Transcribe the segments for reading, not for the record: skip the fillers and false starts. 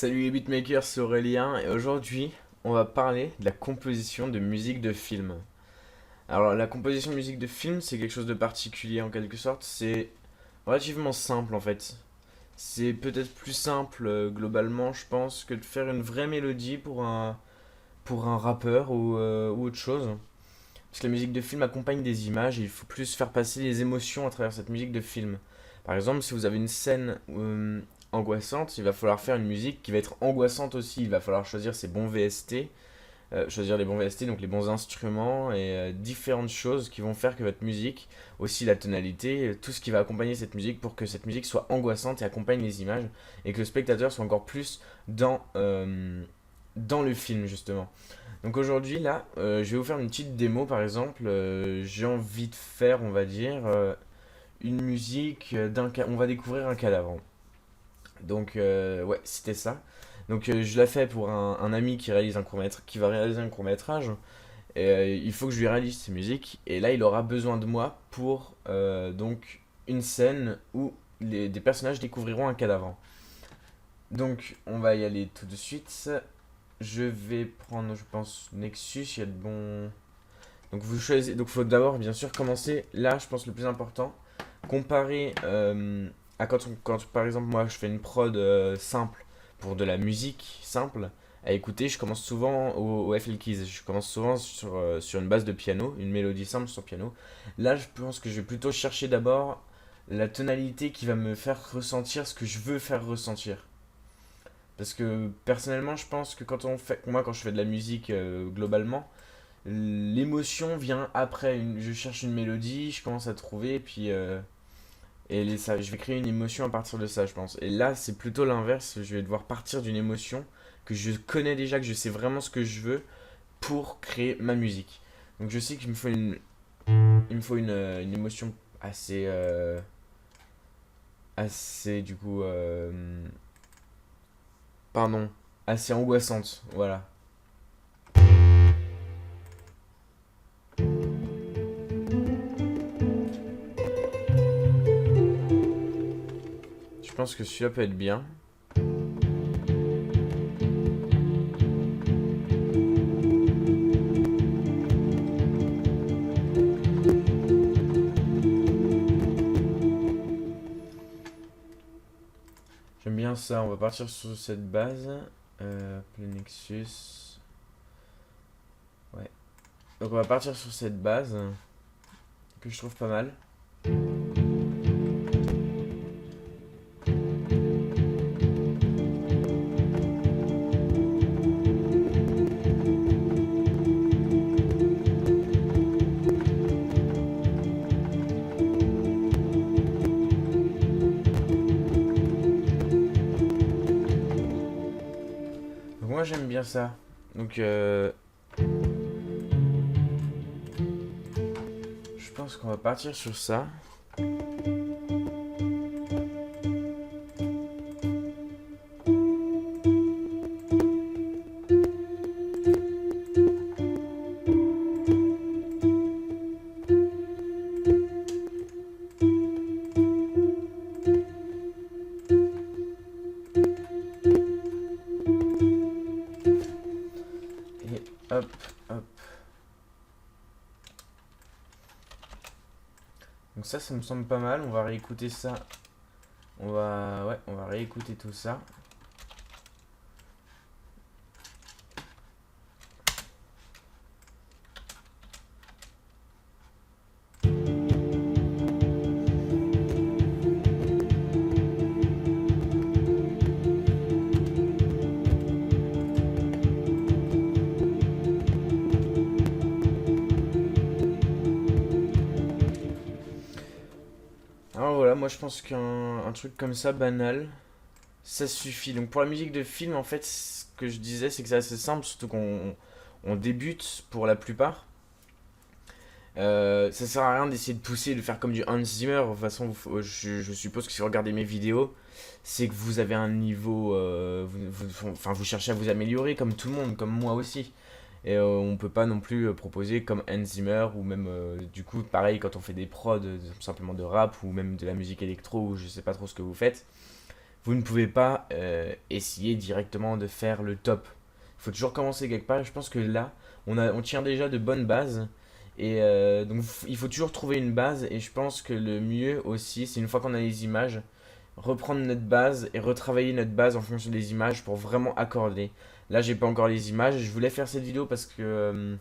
Salut les beatmakers, c'est Aurélien et aujourd'hui on va parler de la composition de musique de film. Alors la composition de musique de film c'est quelque chose de particulier en quelque sorte, c'est relativement simple en fait. C'est peut-être plus simple globalement je pense que de faire une vraie mélodie pour un rappeur ou autre chose. Parce que la musique de film accompagne des images et il faut plus faire passer les émotions à travers cette musique de film. Par exemple, si vous avez une scène angoissante, il va falloir faire une musique qui va être angoissante aussi. Il va falloir choisir ses bons VST, choisir les bons VST, donc les bons instruments et différentes choses qui vont faire que votre musique, aussi la tonalité, tout ce qui va accompagner cette musique pour que cette musique soit angoissante et accompagne les images et que le spectateur soit encore plus dans le film justement. Donc aujourd'hui, là, je vais vous faire une petite démo par exemple. J'ai envie de faire, on va dire, une musique on va découvrir un cadavre. Donc, ouais, c'était ça. Donc, je la fais pour un ami qui réalise qui va réaliser un court-métrage. Et il faut que je lui réalise ses musiques. Et là, il aura besoin de moi pour donc une scène où des personnages découvriront un cadavre. Donc, on va y aller tout de suite. Je vais prendre, je pense, Nexus. Il y a de bons. Donc vous choisissez, donc il faut d'abord bien sûr commencer là, je pense le plus important, comparer à quand par exemple moi je fais une prod simple pour de la musique simple à écouter, je commence souvent au FL Keys, je commence souvent sur une base de piano, une mélodie simple sur piano. Là je pense que je vais plutôt chercher d'abord la tonalité qui va me faire ressentir ce que je veux faire ressentir. Parce que personnellement je pense que moi quand je fais de la musique globalement, l'émotion vient après. Je cherche une mélodie, je commence à trouver, et puis je vais créer une émotion à partir de ça, je pense. Et là, c'est plutôt l'inverse. Je vais devoir partir d'une émotion que je connais déjà, que je sais vraiment ce que je veux pour créer ma musique. Donc je sais il me faut une émotion assez du coup, pardon, assez angoissante. Voilà. Je pense que celui-là peut être bien. J'aime bien ça, on va partir sur cette base. Le Nexus. Ouais. Donc on va partir sur cette base que je trouve pas mal. Donc moi j'aime bien ça. Donc je pense qu'on va partir sur ça. Et hop, hop. Donc ça me semble pas mal. On va réécouter ça. On va réécouter tout ça. Alors voilà, moi je pense qu'un truc comme ça, banal, ça suffit. Donc pour la musique de film, en fait, ce que je disais, c'est que c'est assez simple, surtout on débute pour la plupart. Ça sert à rien d'essayer de pousser, de faire comme du Hans Zimmer. De toute façon, je suppose que si vous regardez mes vidéos, c'est que vous avez un niveau. Enfin, vous cherchez à vous améliorer comme tout le monde, comme moi aussi. Et on peut pas non plus proposer comme Hans Zimmer ou même du coup, pareil, quand on fait des prods simplement de rap ou même de la musique électro ou je sais pas trop ce que vous faites. vous ne pouvez pas essayer directement de faire le top. Il faut toujours commencer quelque part. Et je pense que là, on tient déjà de bonnes bases. Et donc, il faut toujours trouver une base. Et je pense que le mieux aussi, c'est une fois qu'on a les images, reprendre notre base et retravailler notre base en fonction des images pour vraiment accorder. Là, j'ai pas encore les images. Je voulais faire cette vidéo parce que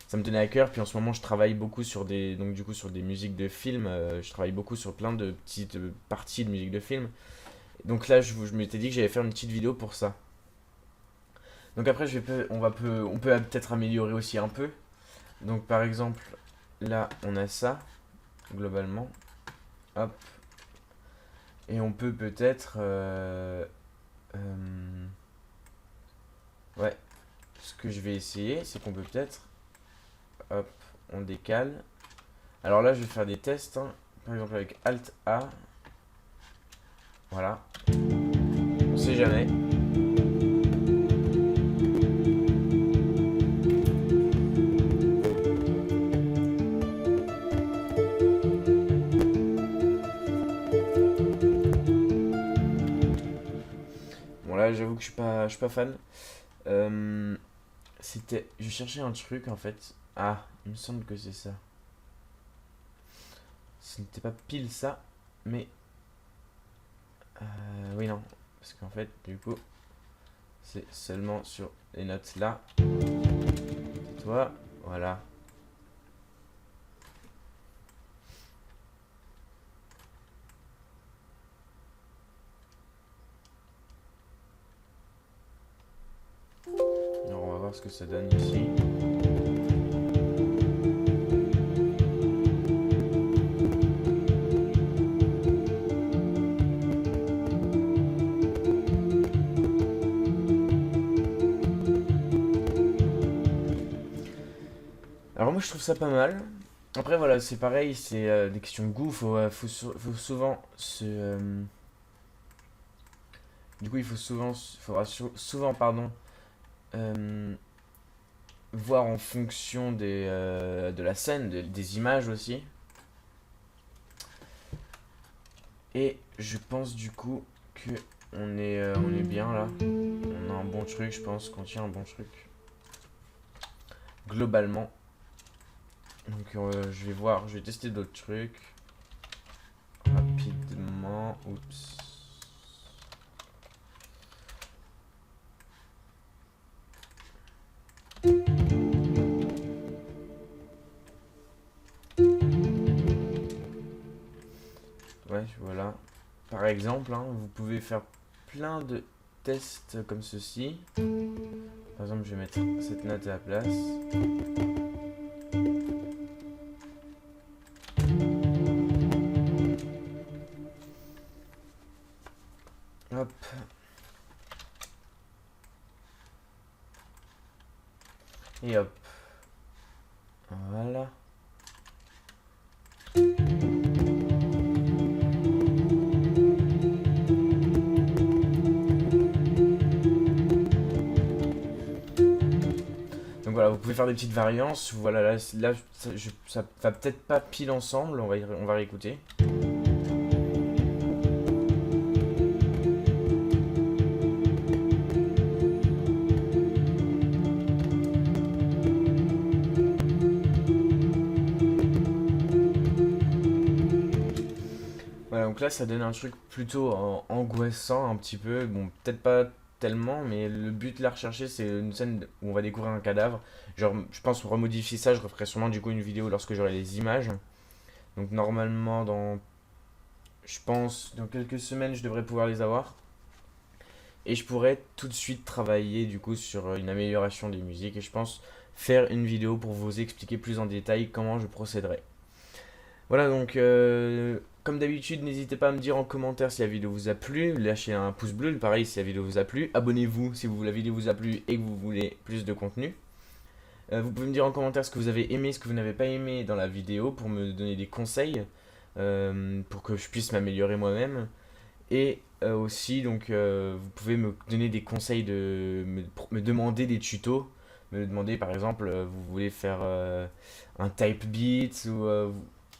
ça me tenait à cœur. Puis en ce moment, je travaille beaucoup sur des, donc du coup, sur des musiques de films. Je travaille beaucoup sur plein de petites parties de musique de film. Donc là, je m'étais dit que j'allais faire une petite vidéo pour ça. Donc après, on peut peut-être améliorer aussi un peu. Donc par exemple, là, on a ça, globalement. Hop. Et on peut peut-être... ouais. Ce que je vais essayer, c'est qu'on peut peut-être... Hop, on décale. Alors là, je vais faire des tests, hein. Par exemple avec Alt A. Voilà. On sait jamais. Bon là, j'avoue que je suis pas fan. Euh, je cherchais un truc en fait. Ah, il me semble que c'est ça. Ce n'était pas pile ça, mais oui non, parce qu'en fait, du coup, c'est seulement sur les notes là. Toi, voilà. Alors on va voir ce que ça donne ici. Alors moi je trouve ça pas mal. Après voilà, c'est pareil, c'est des questions de goût. Faut souvent se, du coup il souvent pardon euh, voir en fonction de la scène, des images aussi. Et je pense du coup que on est bien là. On a un bon truc, je pense qu'on tient un bon truc. Globalement. Donc je vais voir, je vais tester d'autres trucs. Rapidement. Oups. Ouais, voilà. Par exemple, hein, vous pouvez faire plein de tests comme ceci. Par exemple, je vais mettre cette note à la place. Hop. Et hop. Voilà. Donc voilà, vous pouvez faire des petites variances. Voilà, là ça va peut-être pas pile ensemble. On va réécouter. Voilà, donc là ça donne un truc plutôt angoissant un petit peu. Bon, peut-être pas tellement, mais le but là recherché c'est une scène où on va découvrir un cadavre. Genre, je pense pour remodifier ça, je referai sûrement du coup une vidéo lorsque j'aurai les images. Donc normalement je pense dans quelques semaines je devrais pouvoir les avoir. Et je pourrais tout de suite travailler du coup sur une amélioration des musiques et je pense faire une vidéo pour vous expliquer plus en détail comment je procéderai. Voilà donc comme d'habitude n'hésitez pas à me dire en commentaire si la vidéo vous a plu, lâchez un pouce bleu, pareil si la vidéo vous a plu, abonnez-vous si la vidéo vous a plu et que vous voulez plus de contenu. Vous pouvez me dire en commentaire ce que vous avez aimé, ce que vous n'avez pas aimé dans la vidéo pour me donner des conseils, pour que je puisse m'améliorer moi-même. Et aussi, donc, vous pouvez me donner des conseils, me demander des tutos. Me demander, par exemple, vous voulez faire un type beat ou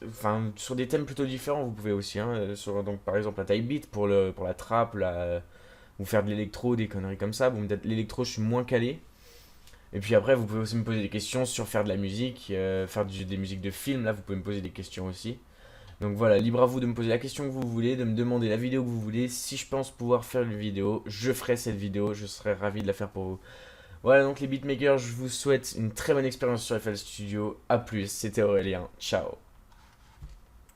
enfin, sur des thèmes plutôt différents, vous pouvez aussi, hein, sur, donc, par exemple, la type beat pour la trap, ou faire de l'électro, des conneries comme ça. Bon, peut-être l'électro, je suis moins calé. Et puis après, vous pouvez aussi me poser des questions sur faire de la musique, des musiques de films. Là, vous pouvez me poser des questions aussi. Donc voilà, libre à vous de me poser la question que vous voulez, de me demander la vidéo que vous voulez. Si je pense pouvoir faire une vidéo, je ferai cette vidéo. Je serai ravi de la faire pour vous. Voilà, donc les beatmakers, je vous souhaite une très bonne expérience sur FL Studio. A plus, c'était Aurélien. Ciao.